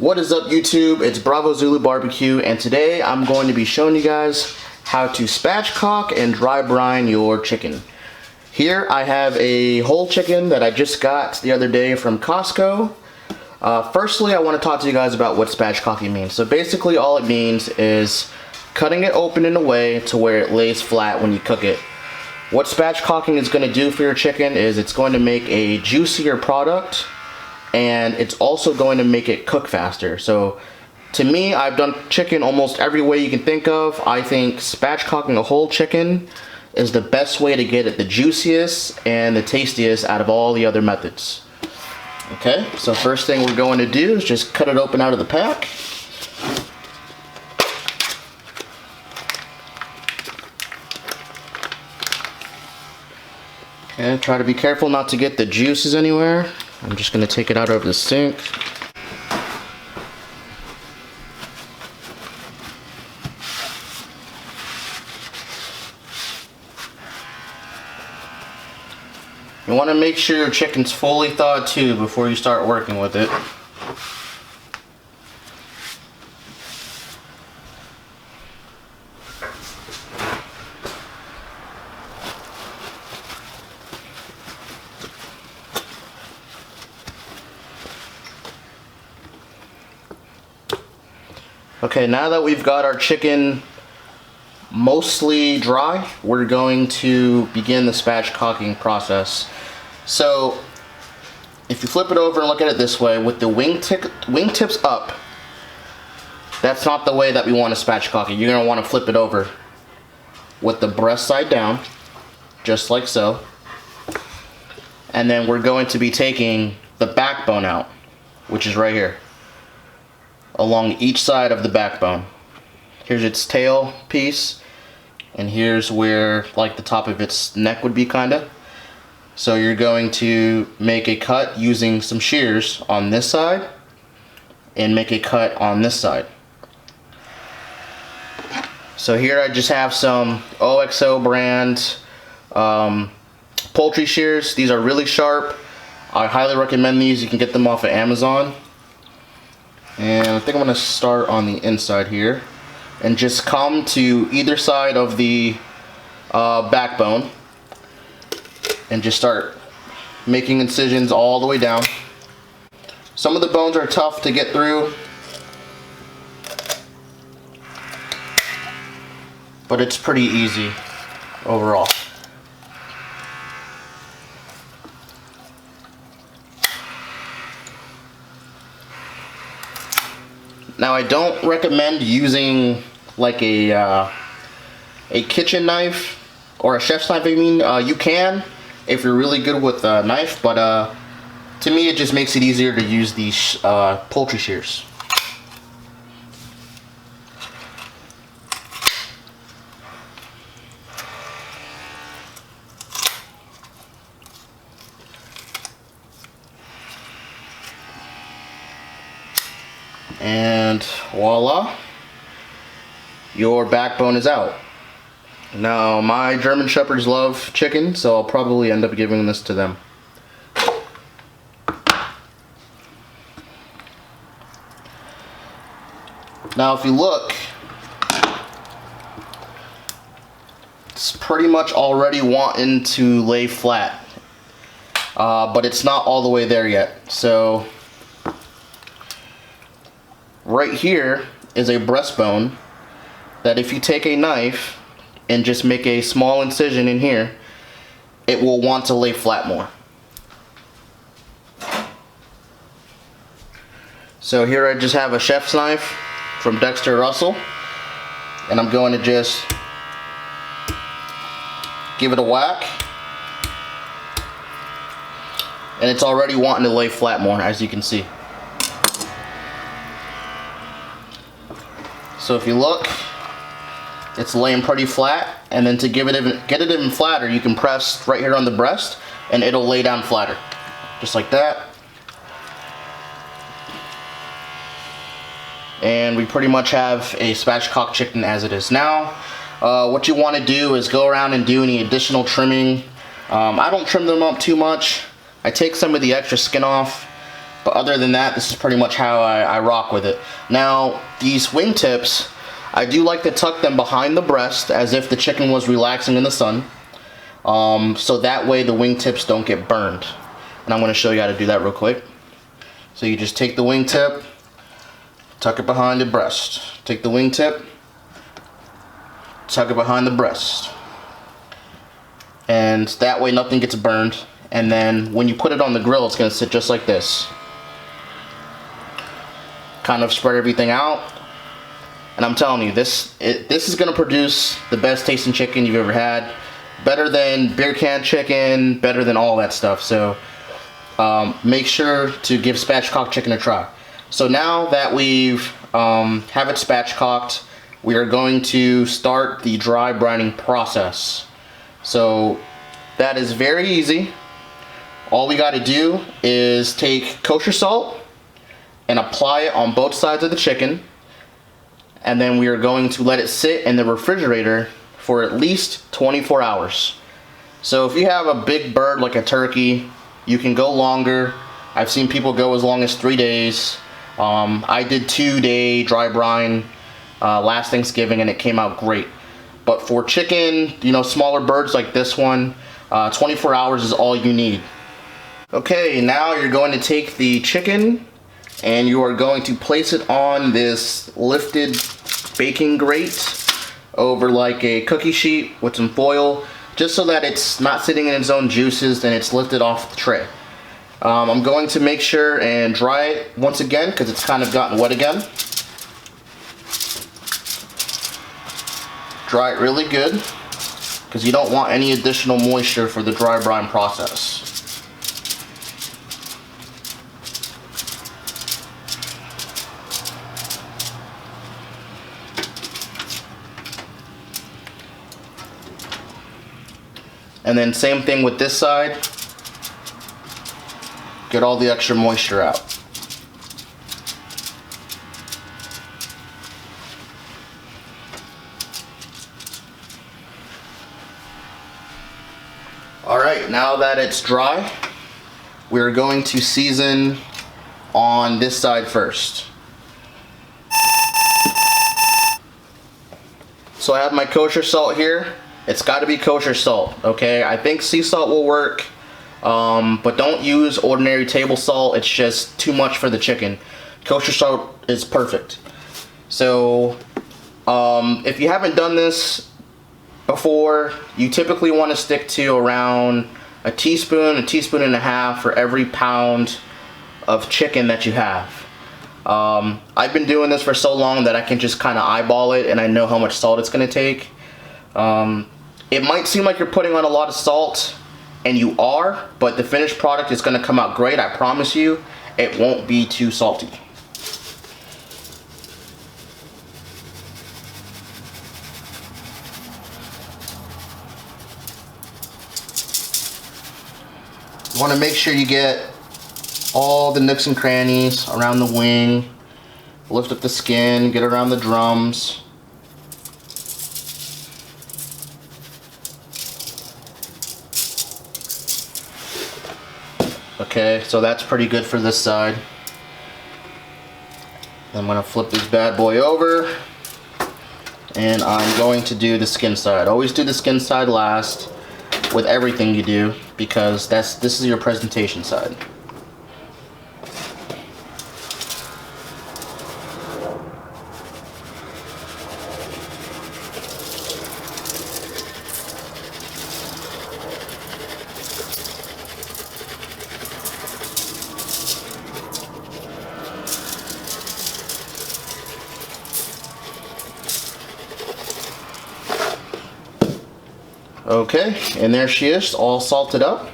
What is up, YouTube? It's Bravo Zulu Barbecue, and today I'm going to be showing you guys how to spatchcock and dry brine your chicken. Here I have a whole chicken that I just got the other day from Costco. Firstly, I want to talk to you guys about what spatchcocking means. So basically all it means is cutting it open in a way to where it lays flat when you cook it. What spatchcocking is going to do for your chicken is it's going to make a juicier product, and it's also going to make it cook faster. So to me, I've done chicken almost every way you can think of. I think spatchcocking a whole chicken is the best way to get it the juiciest and the tastiest out of all the other methods. Okay, so first thing we're going to do is just cut it open out of the pack. Okay, try to be careful not to get the juices anywhere. I'm just going to take it out over the sink. You want to make sure your chicken's fully thawed too before you start working with it. Okay, now that we've got our chicken mostly dry, we're going to begin the spatchcocking process. So, if you flip it over and look at it this way, with the wingtips up, that's not the way that we want to spatchcock it. You're going to want to flip it over with the breast side down, just like so. And then we're going to be taking the backbone out, which is right here, along each side of the backbone. Here's its tail piece, and here's where like the top of its neck would be, kinda. So you're going to make a cut using some shears on this side and make a cut on this side. So here I just have some OXO brand poultry shears. These are really sharp. I highly recommend these. You can get them off of Amazon. And I think I'm going to start on the inside here and just come to either side of the backbone and just start making incisions all the way down. Some of the bones are tough to get through, but it's pretty easy overall. Now, I don't recommend using like a kitchen knife or a chef's knife. I mean, you can if you're really good with a knife, but to me it just makes it easier to use these poultry shears. And voila, your backbone is out. Now, my German Shepherds love chicken, so I'll probably end up giving this to them. Now, if you look, it's pretty much already wanting to lay flat, but it's not all the way there yet. So right here is a breastbone that if you take a knife and just make a small incision in here, it will want to lay flat more. So here I just have a chef's knife from Dexter Russell, and I'm going to just give it a whack, and it's already wanting to lay flat more, as you can see. So if you look, it's laying pretty flat, and then to get it even flatter, you can press right here on the breast and it'll lay down flatter, just like that. And we pretty much have a spatchcock chicken as it is now. What you want to do is go around and do any additional trimming. I don't trim them up too much. I take some of the extra skin off But other than that, this is pretty much how I rock with it. Now, these wingtips, I do like to tuck them behind the breast as if the chicken was relaxing in the sun. So that way the wingtips don't get burned. And I'm going to show you how to do that real quick. So you just take the wingtip, tuck it behind the breast. Take the wingtip, tuck it behind the breast. And that way nothing gets burned. And then when you put it on the grill, it's going to sit just like this. Kind of spread everything out. And I'm telling you, this is going to produce the best tasting chicken you've ever had. Better than beer can chicken, better than all that stuff. So make sure to give spatchcock chicken a try. So now that we've have it spatchcocked, we are going to start the dry brining process. So that is very easy. All we got to do is take kosher salt and apply it on both sides of the chicken, and then we are going to let it sit in the refrigerator for at least 24 hours. So if you have a big bird like a turkey, you can go longer. I've seen people go as long as 3 days. I did 2-day dry brine last Thanksgiving and it came out great. But for chicken, you know, smaller birds like this one, 24 hours is all you need. Okay, now you're going to take the chicken and you are going to place it on this lifted baking grate over like a cookie sheet with some foil, just so that it's not sitting in its own juices and it's lifted off the tray. I'm going to make sure and dry it once again because it's kind of gotten wet again. Dry it really good because you don't want any additional moisture for the dry brine process. And then same thing with this side. Get all the extra moisture out. Alright, now that it's dry, we're going to season on this side first. So I have my kosher salt here. It's got to be kosher salt, okay? I think sea salt will work, but don't use ordinary table salt. It's just too much for the chicken. Kosher salt is perfect. So if you haven't done this before, you typically want to stick to around a teaspoon and a half for every pound of chicken that you have. I've been doing this for so long that I can just kind of eyeball it and I know how much salt it's going to take. It might seem like you're putting on a lot of salt, and you are, but the finished product is going to come out great. I promise you, it won't be too salty. You want to make sure you get all the nooks and crannies around the wing, lift up the skin, get around the drums. Okay, so that's pretty good for this side. I'm going to flip this bad boy over, and I'm going to do the skin side. Always do the skin side last with everything you do, because this is your presentation side. Okay, and there she is, all salted up.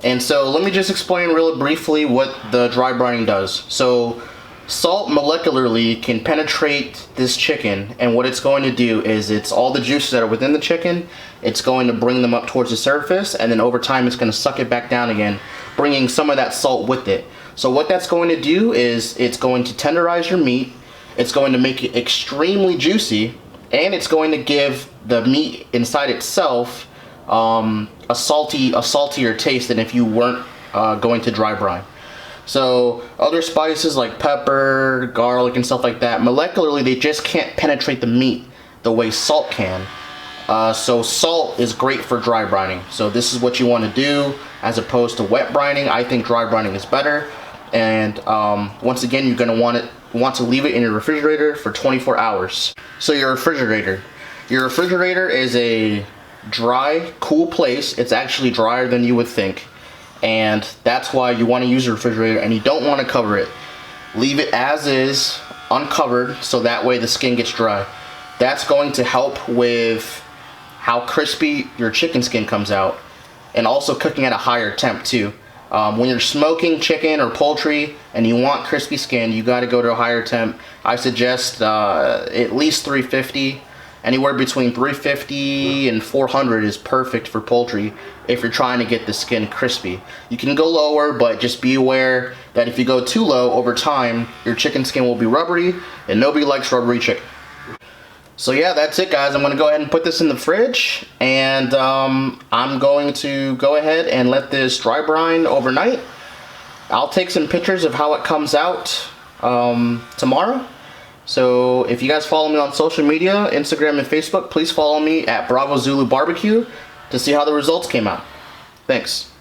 And so let me just explain really briefly what the dry brining does. So salt molecularly can penetrate this chicken, and what it's going to do is it's all the juices that are within the chicken, it's going to bring them up towards the surface, and then over time it's going to suck it back down again, bringing some of that salt with it. So what that's going to do is it's going to tenderize your meat, it's going to make it extremely juicy, and it's going to give the meat inside itself a saltier taste than if you weren't going to dry brine. So other spices like pepper, garlic, and stuff like that, molecularly they just can't penetrate the meat the way salt can. So salt is great for dry brining. So this is what you want to do as opposed to wet brining. I think dry brining is better. And once again, you're going to want to leave it in your refrigerator for 24 hours. So your refrigerator is a dry, cool place. It's actually drier than you would think. And that's why you want to use your refrigerator, and you don't want to cover it. Leave it as is, uncovered, so that way the skin gets dry. That's going to help with how crispy your chicken skin comes out, and also cooking at a higher temp too. When you're smoking chicken or poultry and you want crispy skin, you got to go to a higher temp. I suggest at least 350. Anywhere between 350 and 400 is perfect for poultry if you're trying to get the skin crispy. You can go lower, but just be aware that if you go too low, over time, your chicken skin will be rubbery, and nobody likes rubbery chicken. So yeah, that's it guys. I'm going to go ahead and put this in the fridge, and I'm going to go ahead and let this dry brine overnight. I'll take some pictures of how it comes out tomorrow. So if you guys follow me on social media, Instagram and Facebook, please follow me at Bravo Zulu Barbecue to see how the results came out. Thanks.